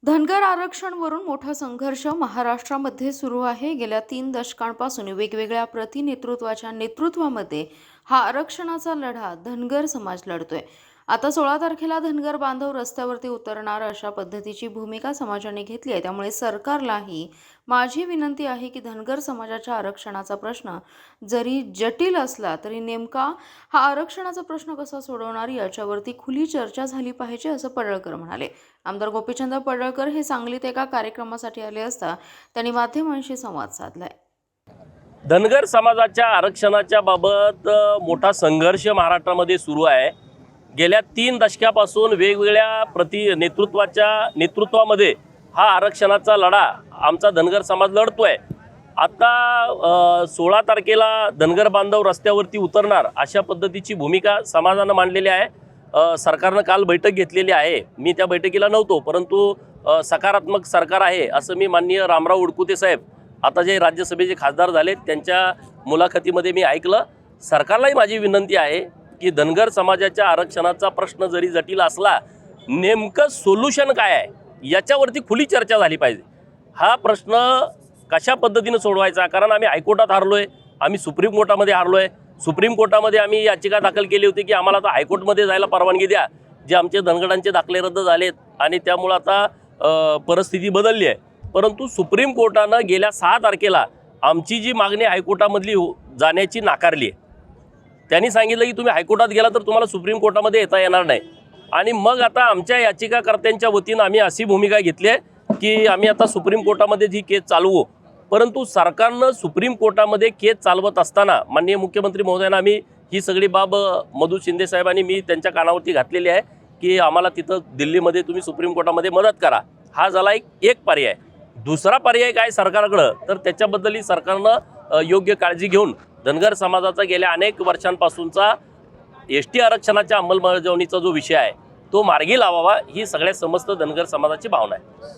धनगर आरक्षणवरून मोठा संघर्ष महाराष्ट्रामध्ये सुरू आहे। गेल्या 3 दशकांपासून वेगवेगळ्या प्रतिनेतृत्वाच्या नेतृत्वामध्ये हा आरक्षणाचा लढा धनगर समाज लढतोय। आता 16 तारखेला धनगर बांधव रस्त्यावरती उतरणार अशा पद्धतीची भूमिका समाजाने घेतली आहे। त्यामुळे सरकारलाही माझी विनंती आहे की धनगर समाजाच्या आरक्षणाचा प्रश्न जरी जटिल असला तरी नेमका हा आरक्षणाचा प्रश्न कसा सोडवणार याच्यावरती खुली चर्चा झाली पाहिजे असं पडळकर म्हणाले। आमदार गोपीचंद पडळकर हे सांगलीत एका कार्यक्रमासाठी आले असता त्यांनी माध्यमांशी संवाद साधलाय। धनगर समाजाच्या आरक्षणाच्या बाबत मोठा संघर्ष महाराष्ट्रामध्ये सुरू आहे। गेल्या 3 दशकापासून वेगवेगळ्या नेतृत्वामध्ये हा आरक्षणाचा लढा आमचा धनगर समाज लढतोय। आता 16 तारखेला धनगर बांधव रस्त्यावरती उतरणार अशा पद्धतीची भूमिका समाजानं मांडलेली आहे। सरकारनं काल बैठक घेतलेली आहे। मी त्या बैठकीला नव्हतो, परंतु सकारात्मक सरकार आहे असं मी माननीय रामराव उडकुते साहेब आता जे राज्यसभेचे खासदार झाले त्यांच्या मुलाखतीमध्ये मी ऐकलं। सरकारलाही माझी विनंती आहे की धनगर समाजाच्या आरक्षणाचा प्रश्न जरी जटिल असला, नेमकं सोल्युशन काय आहे याच्यावरती खुली चर्चा झाली पाहिजे। हा प्रश्न कशा पद्धतीने सोडवायचा, कारण आम्ही हायकोर्टात हारलोय, आम्ही सुप्रीम कोर्टामध्ये हारलोय। सुप्रीम कोर्टामध्ये आम्ही याचिका दाखल केली होती की आम्हाला आता हायकोर्टमध्ये जायला परवानगी द्या, जे आमचे धनगरांचे दाखले रद्द झालेत आणि त्यामुळे आता परिस्थिती बदलली आहे। परंतु सुप्रीम कोर्टानं गेल्या 6 तारखेला आमची जी मागणी हायकोर्टामधली जाण्याची नाकारली आहे। त्यांनी सांगितलं की तुम्ही हायकोर्टात गेला तर तुम्हाला सुप्रीम कोर्टामध्ये येता येणार नाही। आणि मग आता आमच्या याचिकाकर्त्यांच्या वतीनं आम्ही अशी भूमिका घेतली आहे की आम्ही आता सुप्रीम कोर्टामध्ये ही केस चालवू। परंतु सरकारनं सुप्रीम कोर्टामध्ये केस चालवत असताना माननीय मुख्यमंत्री महोदयांना आम्ही ही सगळी बाब मधु शिंदे साहेबांनी मी त्यांच्या कानावरती घातलेली आहे की आम्हाला तिथं दिल्लीमध्ये तुम्ही सुप्रीम कोर्टामध्ये मदत करा। हा झाला एक पर्याय। दुसरा पर्याय काय सरकारकडं, तर त्याच्याबद्दलही सरकारनं योग्य काळजी घेऊन धनगर समाजाचा गेल्या अनेक वर्षांपासूनचा एसटी आरक्षणाच्या अंमलबजावणीचा जो विषय आहे तो मार्गी लावावा, ही सगळ्या समस्त धनगर समाजाची भावना आहे।